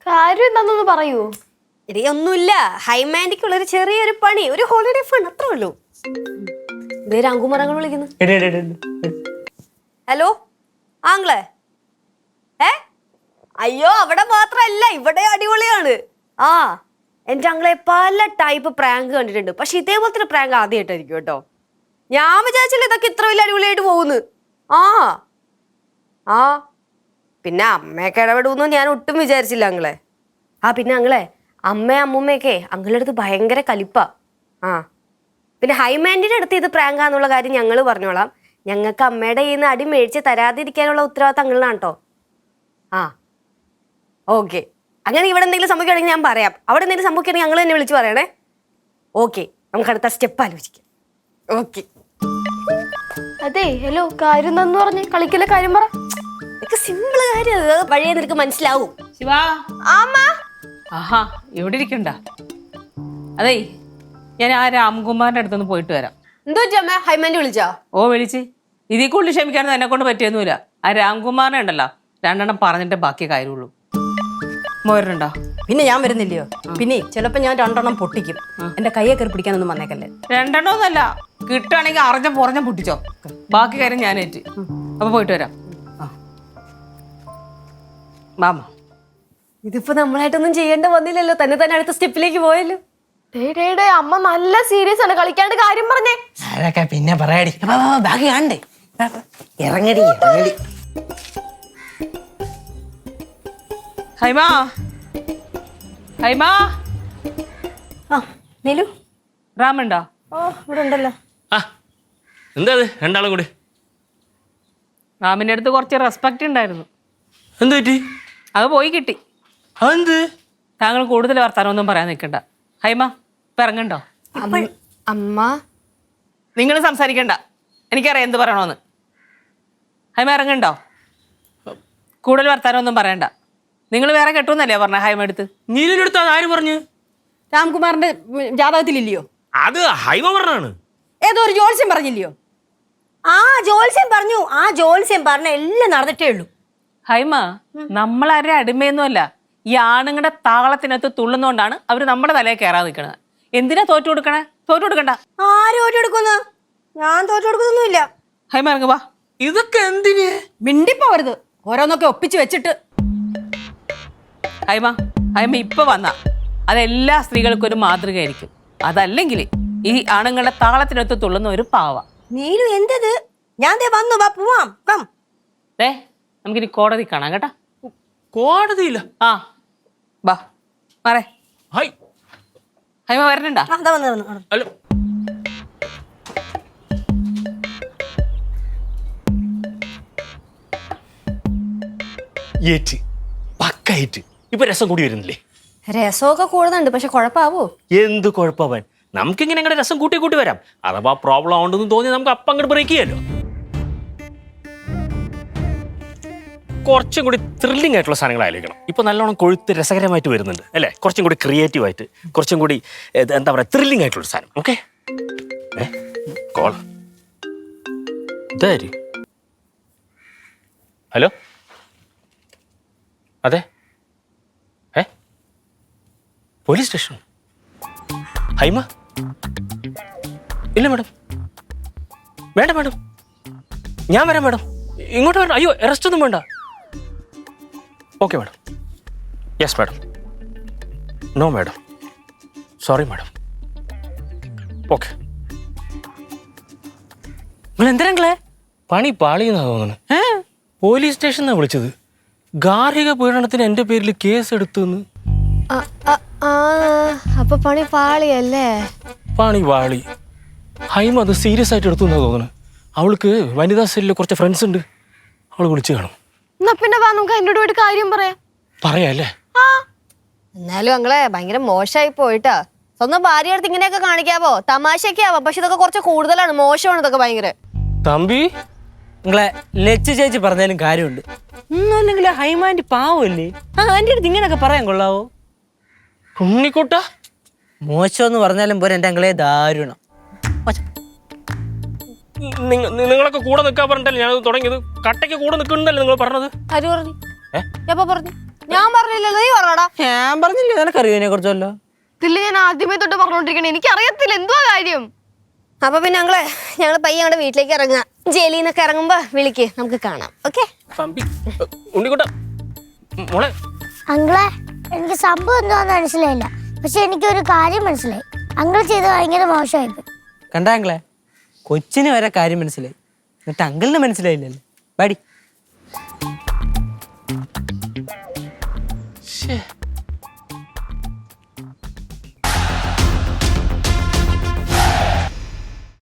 കാര്യം എന്താണെന്ന് പറയൂ. എടീ ഒന്നുമില്ല, ഹൈമാൻഡിക്കുള്ളൊരു ചെറിയൊരു പണി, ഒരു ഹോളിഡേ ഫൺ, അത്രേ ഉള്ളൂ. രാംകുമാർ വിളിക്കുന്നു. ഹലോ ആങ്ങളെ. അയ്യോ അവിടെ മാത്രല്ല, ഇവിടെ അടിപൊളിയാണ്. ആ എന്റെ അങ്ങളെ പല ടൈപ്പ് പ്രാങ്ക് കണ്ടിട്ടുണ്ട്, പക്ഷെ ഇതേപോലത്തെ പ്രാങ്ക് ആദ്യമായിട്ടായിരിക്കും കേട്ടോ. ഞാൻ വിചാരിച്ചില്ല ഇതൊക്കെ ഇത്ര വലിയ അടിപൊളിയായിട്ട് പോകുന്നു. ആ പിന്നെ അമ്മയൊക്കെ ഇടപെടുമെന്ന് ഞാൻ ഒട്ടും വിചാരിച്ചില്ല അങ്ങളെ. പിന്നെ അങ്ങളെ അമ്മയും അമ്മൂമ്മയൊക്കെ അങ്ങളുടെ അടുത്ത് ഭയങ്കര കലിപ്പാ. പിന്നെ ഹൈമാൻഡിന്റെ അടുത്ത് ഇത് പ്രാങ്കാന്നുള്ള കാര്യം ഞങ്ങൾ പറഞ്ഞോളാം. ഞങ്ങൾക്ക് അമ്മയുടെ കയ്യിൽ നിന്ന് അടി മേടിച്ച് തരാതിരിക്കാനുള്ള ഉത്തരവാദിത്തം അങ്ങളിലാണ് കേട്ടോ. ഓക്കെ, അങ്ങനെ ഇവിടെ എന്തെങ്കിലും സംഭവിക്കുകയാണെങ്കിൽ ഞാൻ പറയാം. അവിടെ എന്തെങ്കിലും സംഭവിക്കുകയാണെങ്കിൽ ഞങ്ങൾ തന്നെ വിളിച്ച് പറയണേ. ഓക്കെ, നമുക്ക് അടുത്ത സ്റ്റെപ്പ് ആലോചിക്കാം. ഓക്കെ. അതെ ഹലോ, കാര്യം എന്താന്ന് പറഞ്ഞ് കളിക്കലെ കാര്യം പറ. സിമ്പിൾ കാര്യം, വഴിയെ നിനക്ക് മനസ്സിലാവും. ശിവാ. ആഹാ, എവിടെ ഇരിക്കണ്ട. അതേ, ഞാൻ ആ രാംകുമാറിന്റെ അടുത്തൊന്ന് പോയിട്ട് വരാം. എന്തോ അമ്മ, ഹൈമാൻഡ് വിളിച്ചോ? ഓ വിളിച്ച്. ഇതിൽ കൂടുതൽ ക്ഷമിക്കാനൊന്നും എന്നെ കൊണ്ട് പറ്റിയൊന്നുമില്ല. ആ രാംകുമാറിനെ ഉണ്ടല്ലോ, 2 എണ്ണം പറഞ്ഞിട്ട് ബാക്കി കാര്യമുള്ളൂ. മോരുണ്ടോ? പിന്നെ ഞാൻ വരുന്നില്ലയോ? പിന്നെ ചിലപ്പോ ഞാൻ 2 എണ്ണം പൊട്ടിക്കും. എന്റെ കയ്യെ കയറി പിടിക്കാനൊന്നും വന്നേക്കല്ലേ. 2 എണ്ണമൊന്നുമല്ല, കിട്ടുകയാണെങ്കിൽ അറിഞ്ഞ പുറഞ്ഞ പൊട്ടിച്ചോ. ബാക്കി കാര്യം ഞാൻ ഏറ്റ്. അപ്പൊ പോയിട്ട് വരാം. മാമ, ഇതിപ്പോ നമ്മളായിട്ടൊന്നും ചെയ്യേണ്ട വന്നില്ലല്ലോ, തന്നെ അടുത്ത സ്റ്റെപ്പിലേക്ക് പോയല്ലോ. അമ്മ നല്ല സീരിയസ് ആണ്, കളിക്കാണ്ട് കാര്യം പറഞ്ഞേ. അതൊക്കെ പിന്നെ പറയാടി, ബാക്കി കാണണ്ടേ? ഇറങ്ങടി ഇറങ്ങടി. ഹൈമാ, ഹൈമാ. നീലു, റാമുണ്ടോ? ഇവിടെ ഉണ്ടല്ലോ. എന്താ രണ്ടാളും കൂടി? റാമിന്റെ അടുത്ത് കുറച്ച് റെസ്പെക്ട് ഉണ്ടായിരുന്നു. എന്ത് പറ്റി? അത് പോയി കിട്ടി. അതെന്ത്? താങ്കൾ കൂടുതൽ വർത്താനമൊന്നും പറയാൻ നിൽക്കണ്ട. ഹൈമ ഇപ്പൊ ഇറങ്ങണ്ടോ? അമ്മ നിങ്ങൾ സംസാരിക്കണ്ട, എനിക്കറിയാം എന്ത് പറയണോന്ന്. ഹൈമ ഇറങ്ങണ്ടോ? കൂടുതൽ വർത്താനമൊന്നും പറയണ്ട. നിങ്ങൾ വേറെ കെട്ടുമെന്നല്ലേ പറഞ്ഞ ഹൈമ എടുത്ത്? നീലിന്റെ അടുത്ത് അത് ആര് പറഞ്ഞു? രാംകുമാറിന്റെ ജാതകത്തിലില്ലയോ? അത് ഹൈമ പറഞ്ഞാണ്. ഏതോ ഒരു ജോത്സ്യം പറഞ്ഞില്ലയോ? ജോത്സ്യം പറഞ്ഞു. ജോത്സ്യം പറഞ്ഞ എല്ലാം നടന്നിട്ടേ ഉള്ളൂ. ഹൈമ, നമ്മളാരുടെ അടിമയൊന്നുമല്ല. ഈ ആണുങ്ങളുടെ താളത്തിനകത്ത് തുള്ളുന്നോണ്ടാണ് അവര് നമ്മുടെ തലയിൽ കയറാതെ നിൽക്കണത്. എന്തിനാ തോറ്റു കൊടുക്കണേ? തോറ്റു കൊടുക്കണ്ട. ആര് തോറ്റു കൊടുക്കുന്നു? ഞാൻ തോറ്റു കൊടുക്കുന്നൊന്നുമില്ല. ഹൈമ ഇറങ്ങ് വാ. ഇതൊക്കെ എന്തിന്? മിണ്ടിപ്പോവരുത്, ഓരോന്നൊക്കെ ഒപ്പിച്ച് വെച്ചിട്ട്. ഹൈമ, ഹൈമ ഇപ്പൊ വന്ന അതെല്ലാ സ്ത്രീകൾക്കും ഒരു മാതൃകയായിരിക്കും. അതല്ലെങ്കിൽ ഈ ആണുങ്ങളുടെ താളത്തിനകത്ത് തുള്ളുന്ന ഒരു പാവ. നീലു എന്തത്? ഞാൻ വന്നു, വാ പോവാം. കം. നമുക്കിനി കോടതി കാണാം കേട്ടാ. കോടതിയില്ല. ബാ മാറേ. ഹായ് ഹൈമ വരണണ്ടാ? ഹലോ. ഏറ്റ് പക്കായിട്ട് ഇപ്പൊ രസം കൂടി വരുന്നില്ലേ? രസമൊക്കെ കൂടുന്നുണ്ട്, പക്ഷെ കുഴപ്പമാവോ? എന്ത് കുഴപ്പമാവാൻ? നമുക്കിങ്ങനെ ഇങ്ങനെ രസം കൂട്ടി കൂട്ടി വരാം. അഥവാ പ്രോബ്ലം ആവുണ്ടെന്ന് തോന്നി നമുക്ക് അപ്പം അങ്ങോട്ട് ബ്രേക്ക് ചെയ്യാലോ. കുറച്ചും കൂടി ത്രില്ലിംഗ് ആയിട്ടുള്ള സാധനങ്ങൾ ആലോചിക്കണം. ഇപ്പൊ നല്ലോണം കൊഴുത്ത് രസകരമായിട്ട് വരുന്നുണ്ട് അല്ലേ? കുറച്ചും കൂടി ക്രിയേറ്റീവ് ആയിട്ട്, കുറച്ചും കൂടി എന്താ പറയുക, ത്രില്ലിംഗ് ആയിട്ടുള്ള സാധനം. ഓക്കെ. കോൾ ഇതാര്? ഹലോ, അതെ. Police station? ഹൈമ? ഇല്ല മാഡം, വേണ്ട മാഡം, ഞാൻ വരാം മാഡം. ഇങ്ങോട്ട് വേണ്ട. അയ്യോ, അറസ്റ്റ് ഒന്നും വേണ്ട. Okay madam. Yes madam. No madam, sorry madam. Okay. നിങ്ങൾ എന്തിനാ പണി പാളിയെന്നാ തോന്നുന്നു. പോലീസ് സ്റ്റേഷനാണ് വിളിച്ചത്. ഗാർഹിക പീഡനത്തിന് എൻ്റെ പേരിൽ കേസ് എടുത്തെന്ന്. അപ്പൊ പണി പാളിയല്ലേ? പണി പാളി. ഹൈമ അത് സീരിയസ് ആയിട്ട് എടുത്തു എന്നാ തോന്നുന്നു. അവൾക്ക് വനിതാ സെല്ലിൽ കുറച്ച് ഫ്രണ്ട്സ് ഉണ്ട്, അവൾ വിളിച്ചു കാണും. എന്നാ പിന്നെ വാ, നമുക്ക് എന്നോട് പോയിട്ട് കാര്യം പറയാല്ലേ? എന്നാലും അങ്ങളെ ഭയങ്കര മോശമായി പോയിട്ടാ. സ്വന്തം ഭാര്യ അടുത്ത് ഇങ്ങനെയൊക്കെ കാണിക്കാവോ? തമാശയൊക്കെ ആവാം, പക്ഷെ ഇതൊക്കെ കുറച്ച് കൂടുതലാണ്, മോശമാണ് ഇതൊക്കെ ഭയങ്കര. തമ്പി, നിങ്ങളെ ലച്ചു ചേച്ചി പറഞ്ഞാലും കാര്യമുണ്ട്. ഒന്നുമല്ലെങ്കിൽ ഹൈമാൻഡ് പാവല്ലേ? ആൻ്റെ അടുത്ത് ഇങ്ങനെയൊക്കെ പറയാൻ കൊള്ളാവോ? ഉണ്ണിക്കുട്ട മോശമെന്ന് പറഞ്ഞാലും പോരെ എൻ്റെ അങ്ങളെ ദാരുണം. നിങ്ങളൊക്കെ കൂടെ നിൽക്കാൻ പറഞ്ഞിട്ടല്ലേ ഞാനത് തുടങ്ങിയത്. കട്ടയ്ക്ക് കൂടെ നിൽക്കുന്നുണ്ടല്ലേ നിങ്ങൾ പറഞ്ഞത്? ആര് പറഞ്ഞു? എപ്പോ പറഞ്ഞു? ഞാൻ പറഞ്ഞില്ലല്ലോ, നീ പറഞ്ഞടാ. ഞാൻ പറഞ്ഞില്ലേ നിനക്കറിയോ ഇതിനെ കുറിച്ചല്ലോ? ഇതില് ഞാൻ ആദ്യമേ തൊട്ട് പറഞ്ഞോണ്ടിരിക്കണേ, എനിക്ക് അറിയത്തില്ല എന്തുവാ കാര്യം. അപ്പൊ പിന്നെ ഞങ്ങള് പയ്യെ ഞങ്ങളുടെ വീട്ടിലേക്ക് ഇറങ്ങുക. ജയിലിൽ നിന്നൊക്കെ ഇറങ്ങുമ്പോ വിളിക്ക്, നമുക്ക് കാണാം. ഓക്കെ? പമ്പി ഉണ്ണിക്കുട്ട മോളെ. അങ്കിളെ, എനിക്ക് സംഭവം എന്താന്ന് മനസ്സിലായില്ല, പക്ഷെ എനിക്കൊരു കാര്യം മനസ്സിലായി. അങ്കിൾ ചെയ്ത് ഭയങ്കര മോശമായിപ്പോയി. കണ്ടാങ്ങളെ, കൊച്ചിന് വരെ കാര്യം മനസ്സിലായി, എന്നിട്ട് അങ്കിളിന് മനസ്സിലായില്ലല്ലോ. പാടി.